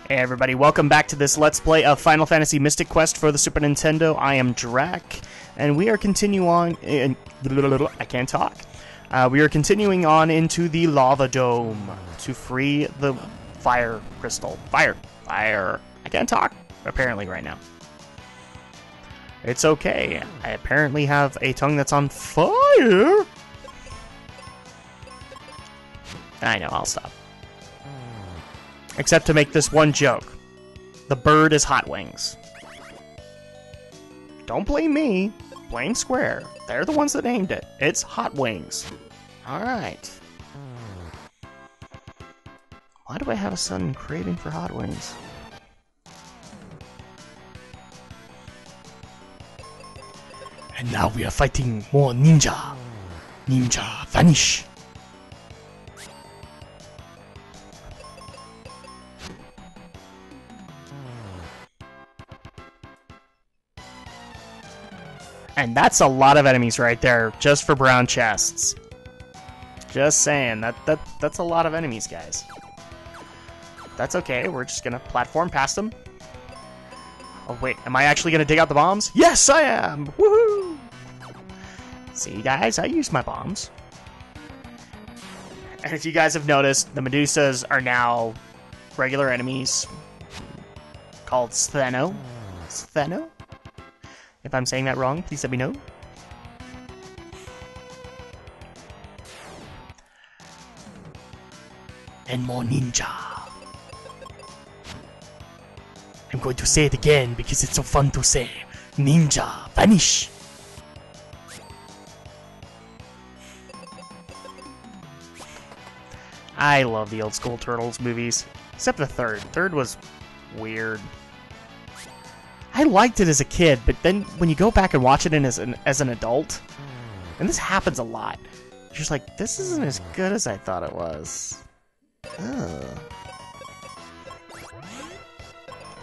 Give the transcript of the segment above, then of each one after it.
Hey everybody, welcome back to this Let's Play of Final Fantasy Mystic Quest for the Super Nintendo. I am Drak, and we are continuing on... I can't talk. We are continuing on into the Lava Dome to free the fire crystal. Fire. I can't talk, apparently, right now. It's okay. I apparently have a tongue that's on fire. I know, I'll stop. Except to make this one joke. The bird is Hot Wings. Don't blame me. Blame Square. They're the ones that named it. It's Hot Wings. Alright. Why do I have a sudden craving for Hot Wings? And now we are fighting more ninja. Ninja, vanish. And that's a lot of enemies right there, just for brown chests. Just saying, that's a lot of enemies, guys. That's okay, we're just gonna platform past them. Oh wait, am I actually gonna dig out the bombs? Yes, I am! Woohoo! See, guys, I used my bombs. And if you guys have noticed, the Medusas are now regular enemies called Stheno. Stheno? If I'm saying that wrong, please let me know. And more ninja. I'm going to say it again because it's so fun to say. Ninja, vanish. I love the old school Turtles movies, except the third. Third was weird. I liked it as a kid, but then when you go back and watch it as an adult, and this happens a lot, you're just like, this isn't as good as I thought it was. Ugh.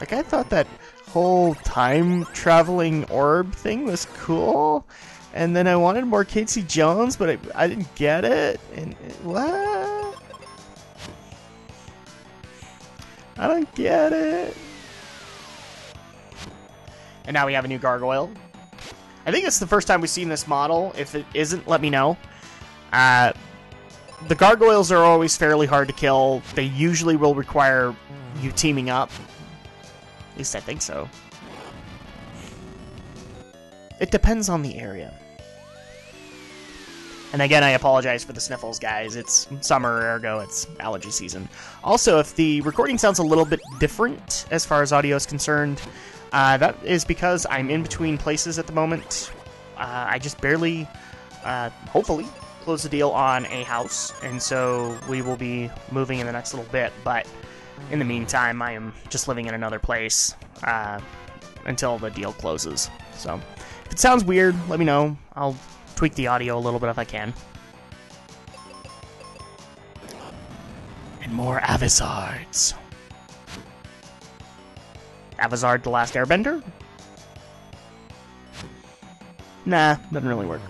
Like, I thought that whole time-traveling orb thing was cool, and then I wanted more Casey Jones, but I didn't get it, and what? I don't get it. And now we have a new gargoyle. I think it's the first time we've seen this model. If it isn't, let me know. The gargoyles are always fairly hard to kill. They usually will require you teaming up. At least I think so. It depends on the area. And again, I apologize for the sniffles, guys. It's summer, ergo it's allergy season. Also, if the recording sounds a little bit different as far as audio is concerned, that is because I'm in between places at the moment. I just barely, hopefully, closed the deal on a house, and so we will be moving in the next little bit, but in the meantime, I am just living in another place until the deal closes. So, if it sounds weird, let me know. I'll tweak the audio a little bit if I can. And more Avizards. Avizard the Last Airbender? Nah, doesn't really work.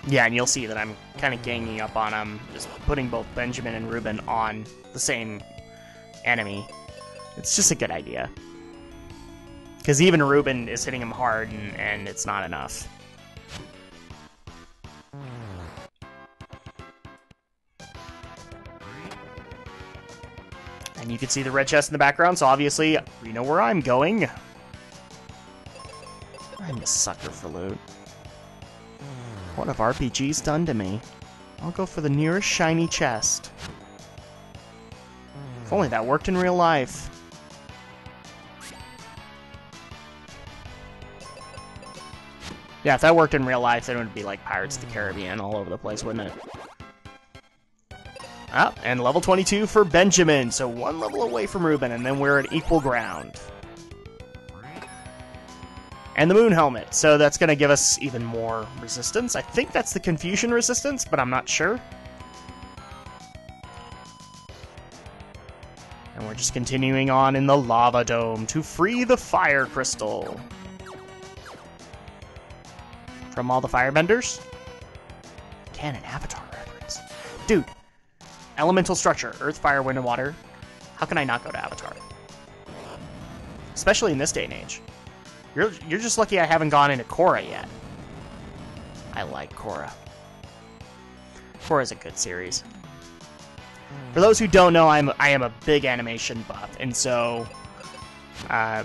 Yeah, and you'll see that I'm kind of ganging up on them, just putting both Benjamin and Ruben on the same enemy. It's just a good idea. Because even Ruben is hitting him hard, and it's not enough. And you can see the red chest in the background, so obviously you know where I'm going. I'm a sucker for loot. What have RPGs done to me? I'll go for the nearest shiny chest. If only that worked in real life. Yeah, if that worked in real life, then it would be like Pirates of the Caribbean all over the place, wouldn't it? Ah, and level 22 for Benjamin, so one level away from Ruben, and then we're at equal ground. And the moon helmet, so that's going to give us even more resistance. I think that's the confusion resistance, but I'm not sure. And we're just continuing on in the lava dome to free the fire crystal. From all the firebenders. Again, an Avatar reference. Dude, elemental structure, earth, fire, wind, and water. How can I not go to Avatar? Especially in this day and age. You're just lucky I haven't gone into Korra yet. I like Korra. Korra's a good series. For those who don't know, I am a big animation buff, and so I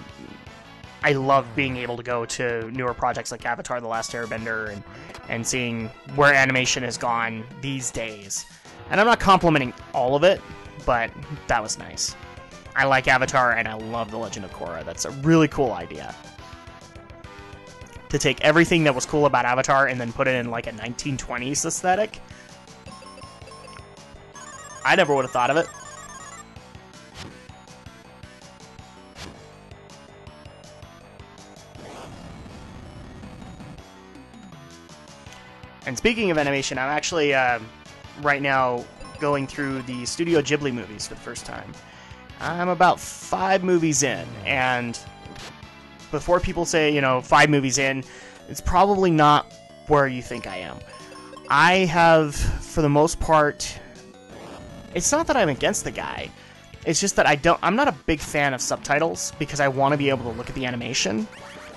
love being able to go to newer projects like Avatar: The Last Airbender and seeing where animation has gone these days. And I'm not complimenting all of it, but that was nice. I like Avatar, and I love The Legend of Korra. That's a really cool idea. To take everything that was cool about Avatar and then put it in like a 1920s aesthetic. I never would have thought of it. And speaking of animation, I'm actually right now going through the Studio Ghibli movies for the first time. I'm about 5 movies in, and before people say, 5 movies in, it's probably not where you think I am. I have, for the most part, it's not that I'm against the guy. It's just that I'm not a big fan of subtitles because I want to be able to look at the animation.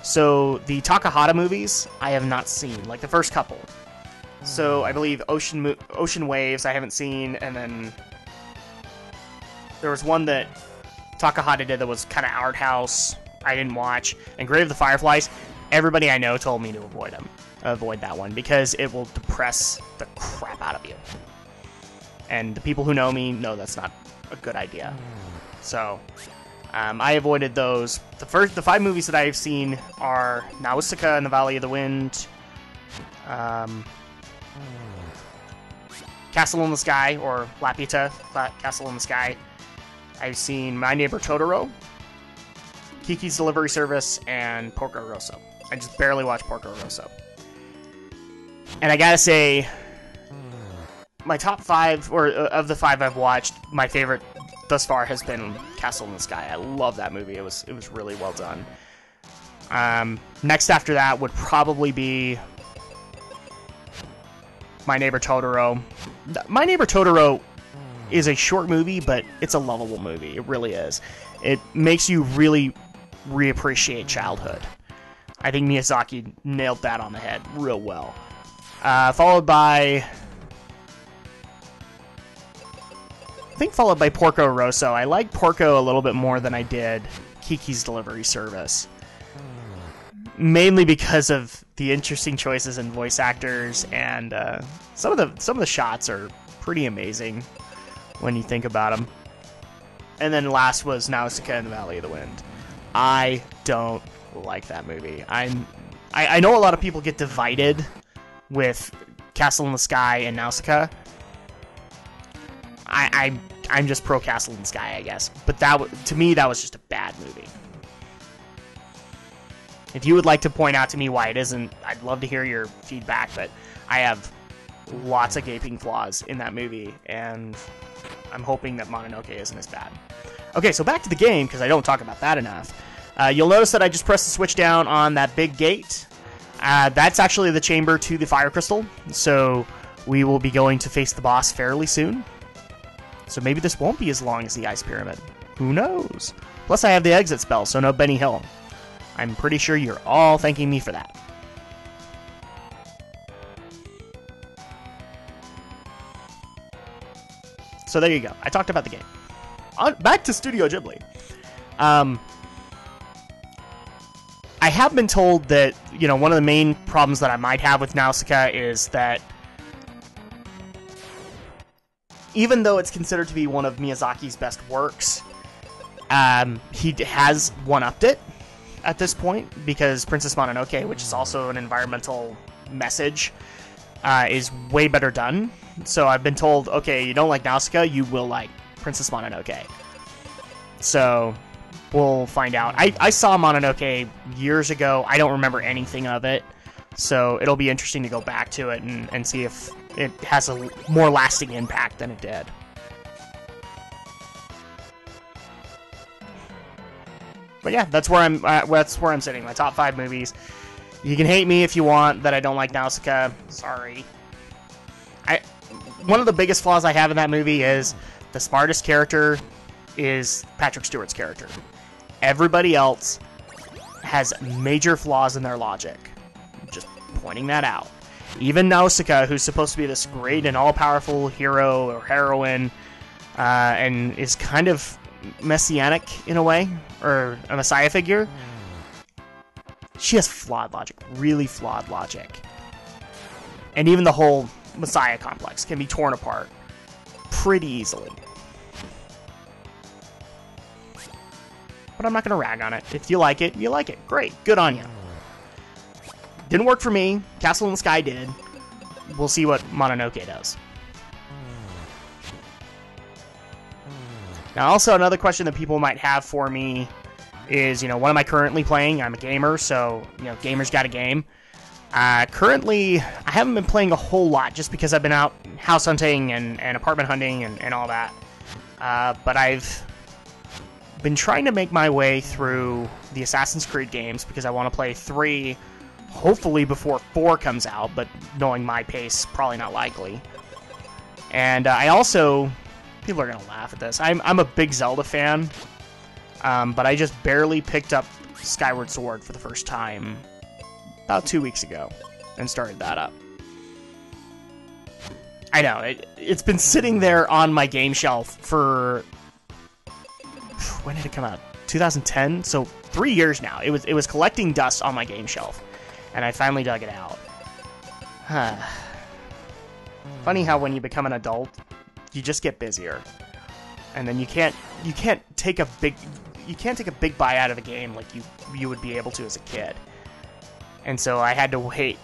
So the Takahata movies, I have not seen, like the first couple. So I believe Ocean Waves I haven't seen, and then there was one that Takahata did that was kind of art house. I didn't watch. And Grave of the Fireflies, everybody I know told me to avoid that one because it will depress the crap out of you. And the people who know me know that's not a good idea. So I avoided those. The 5 movies that I've seen are Nausicaa and the Valley of the Wind, Castle in the Sky, or Laputa, Castle in the Sky. I've seen My Neighbor Totoro, Kiki's Delivery Service, and Porco Rosso. I just barely watched Porco Rosso. And I gotta say, my top 5, or of the 5 I've watched, my favorite thus far has been Castle in the Sky. I love that movie. It was really well done. Next after that would probably be My Neighbor Totoro. My Neighbor Totoro is a short movie, but it's a lovable movie. It really is. It makes you really reappreciate childhood. I think Miyazaki nailed that on the head real well. Followed by Porco Rosso. I like Porco a little bit more than I did Kiki's Delivery Service. Mainly because of the interesting choices in voice actors, and some of the shots are pretty amazing when you think about them. And then last was Nausicaa and the Valley of the Wind. I don't like that movie. I know a lot of people get divided with Castle in the Sky and Nausicaa. I'm just pro Castle in the Sky, I guess. But to me, that was just a bad movie. If you would like to point out to me why it isn't, I'd love to hear your feedback, but I have lots of gaping flaws in that movie, and I'm hoping that Mononoke isn't as bad. Okay, so back to the game, because I don't talk about that enough. You'll notice that I just pressed the switch down on that big gate. That's actually the chamber to the Fire Crystal, so we will be going to face the boss fairly soon. So maybe this won't be as long as the Ice Pyramid. Who knows? Plus I have the exit spell, so no Benny Hill. I'm pretty sure you're all thanking me for that. So there you go. I talked about the game. Back to Studio Ghibli. I have been told that, one of the main problems that I might have with Nausicaa is that even though it's considered to be one of Miyazaki's best works, he has one-upped it at this point, because Princess Mononoke, which is also an environmental message, is way better done. So I've been told, okay, you don't like Nausicaa, you will like Princess Mononoke. So we'll find out. I saw Mononoke years ago. I don't remember anything of it. So it'll be interesting to go back to it and see if it has a more lasting impact than it did. But yeah, that's where I'm sitting. My top 5 movies. You can hate me if you want that I don't like Nausicaa. Sorry. one of the biggest flaws I have in that movie is the smartest character is Patrick Stewart's character. Everybody else has major flaws in their logic. Just pointing that out. Even Nausicaa, who's supposed to be this great and all-powerful hero or heroine, and is kind of messianic in a way, or a messiah figure, she has flawed logic, really flawed logic. And even the whole messiah complex can be torn apart pretty easily. But I'm not going to rag on it. If you like it, you like it. Great. Good on you. Didn't work for me. Castle in the Sky did. We'll see what Mononoke does. Now, also another question that people might have for me is, what am I currently playing? I'm a gamer, so, gamers got a game. Currently, I haven't been playing a whole lot just because I've been out house hunting and apartment hunting and all that. But I've been trying to make my way through the Assassin's Creed games because I want to play 3, hopefully before 4 comes out, but knowing my pace, probably not likely. And I also... People are going to laugh at this. I'm a big Zelda fan, but I just barely picked up Skyward Sword for the first time about 2 weeks ago and started that up. I know, it's been sitting there on my game shelf for... When did it come out? 2010? So 3 years now. It was collecting dust on my game shelf, and I finally dug it out. Funny how when you become an adult, you just get busier, and then you can't take a big bite out of the game like you would be able to as a kid. And so I had to wait.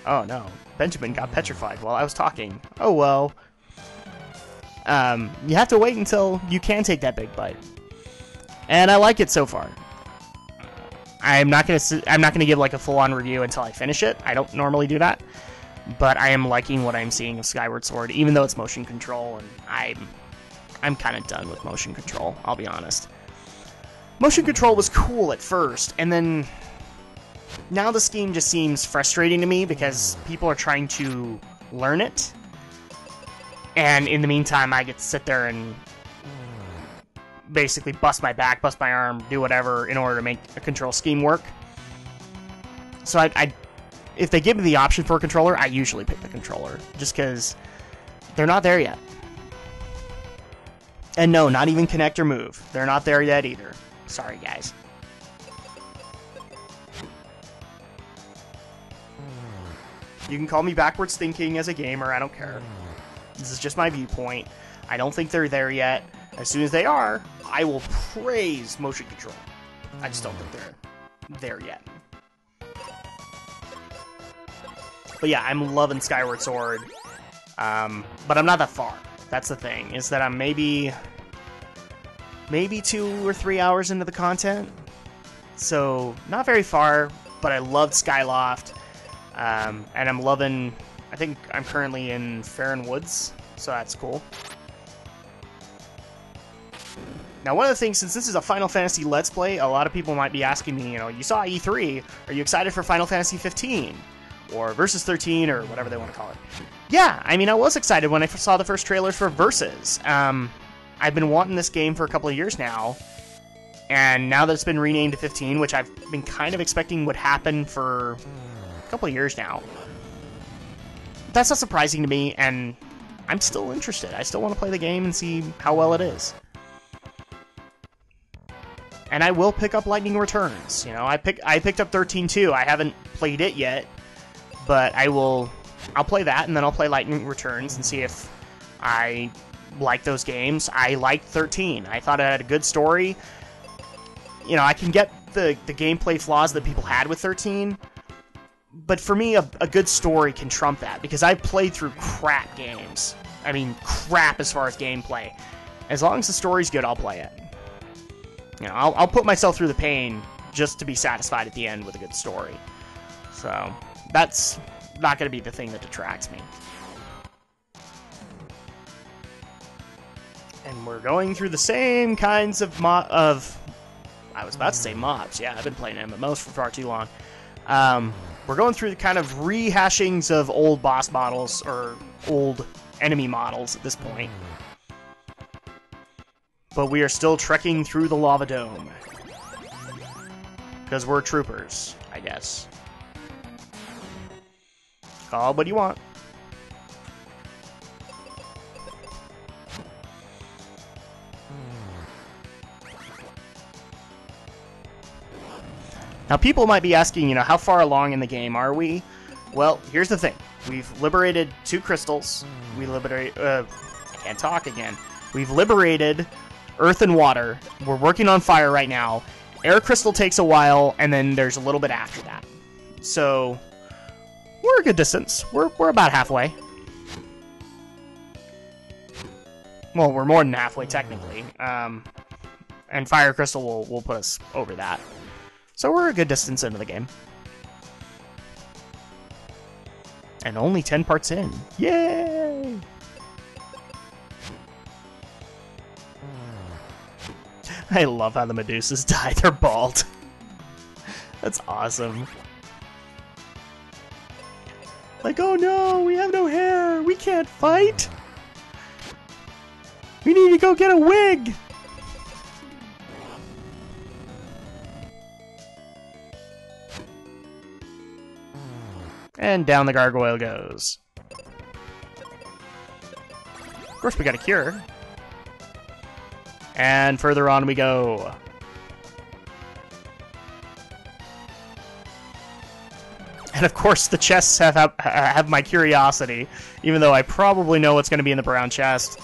Oh no, Benjamin got petrified while I was talking. Oh well. You have to wait until you can take that big bite, and I like it so far. I'm not gonna give like a full-on review until I finish it. I don't normally do that. But I am liking what I'm seeing of Skyward Sword, even though it's motion control, and I'm kind of done with motion control, I'll be honest. Motion control was cool at first, and then now the scheme just seems frustrating to me because people are trying to learn it, and in the meantime I get to sit there and basically bust my back, bust my arm, do whatever in order to make a control scheme work. So if they give me the option for a controller, I usually pick the controller, just because they're not there yet. And no, not even Connect or Move. They're not there yet either. Sorry, guys. You can call me backwards thinking as a gamer, I don't care. This is just my viewpoint. I don't think they're there yet. As soon as they are, I will praise motion control. I just don't think they're there yet. But yeah, I'm loving Skyward Sword, but I'm not that far. That's the thing, is that I'm maybe 2 or 3 hours into the content, so not very far, but I loved Skyloft, and I'm loving, I think I'm currently in Farron Woods, so that's cool. Now, one of the things, since this is a Final Fantasy Let's Play, a lot of people might be asking me, you saw E3, are you excited for Final Fantasy 15? Or Versus 13, or whatever they want to call it. Yeah, I mean, I was excited when I saw the first trailers for Versus. I've been wanting this game for a couple of years now, and now that it's been renamed to 15, which I've been kind of expecting would happen for a couple of years now, that's not surprising to me, and I'm still interested. I still want to play the game and see how well it is. And I will pick up Lightning Returns. I picked up 13 too. I haven't played it yet. But I'll play that, and then I'll play Lightning Returns and see if I like those games. I liked 13. I thought it had a good story. I can get the gameplay flaws that people had with 13, but for me, a good story can trump that, because I've played through crap games. I mean, crap as far as gameplay. As long as the story's good, I'll play it. I'll put myself through the pain just to be satisfied at the end with a good story. So... that's not going to be the thing that detracts me. And we're going through the same kinds of I was about to say mobs. Yeah, I've been playing MMOs for far too long. We're going through the kind of rehashings of old boss models, or old enemy models at this point. But we are still trekking through the lava dome. Because we're troopers, I guess. Call it what you want. Now, people might be asking, you know, how far along in the game are we? Well, here's the thing. We've liberated 2 crystals. We liberate... I can't talk again. We've liberated earth and water. We're working on fire right now. Air crystal takes a while, and then there's a little bit after that. So, we're a good distance. We're about halfway. Well, we're more than halfway, technically. And fire crystal will put us over that. So we're a good distance into the game. And only 10 parts in. Yay! I love how the Medusas die. They're bald. That's awesome. Like, oh no, we have no hair. We can't fight. We need to go get a wig. And down the gargoyle goes. Of course, we got a cure. And further on we go. And of course, the chests have my curiosity, even though I probably know what's going to be in the brown chest.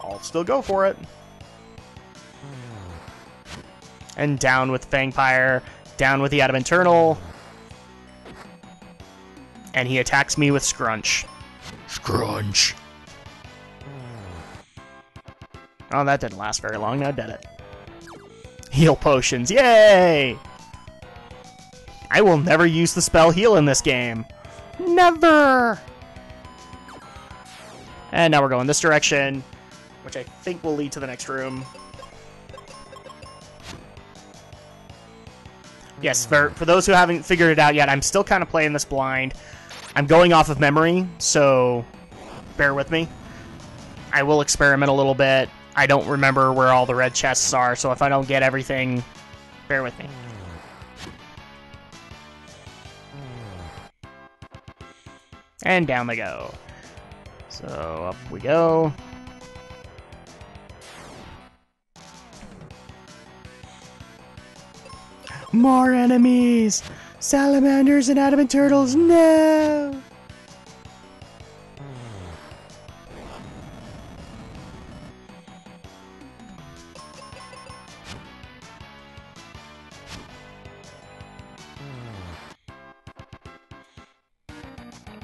I'll still go for it. And down with Fangpire, down with the Adamant Turtle. And he attacks me with Scrunch. Scrunch. Oh, that didn't last very long, now did it? Heal potions, yay! I will never use the spell heal in this game. Never! And now we're going this direction, which I think will lead to the next room. Yes, for those who haven't figured it out yet, I'm still kind of playing this blind. I'm going off of memory, so bear with me. I will experiment a little bit. I don't remember where all the red chests are, so if I don't get everything, bear with me. And down they go. So up we go. More enemies! Salamanders and adamant turtles, no!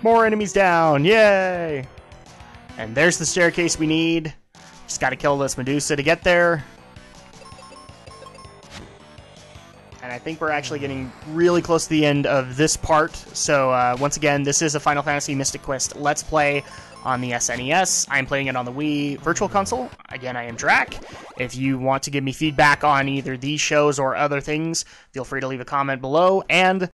More enemies down, yay! And there's the staircase we need. Just gotta kill this Medusa to get there. And I think we're actually getting really close to the end of this part. So once again, this is a Final Fantasy Mystic Quest Let's Play on the SNES. I'm playing it on the Wii Virtual Console. Again, I am Drak. If you want to give me feedback on either these shows or other things, feel free to leave a comment below. And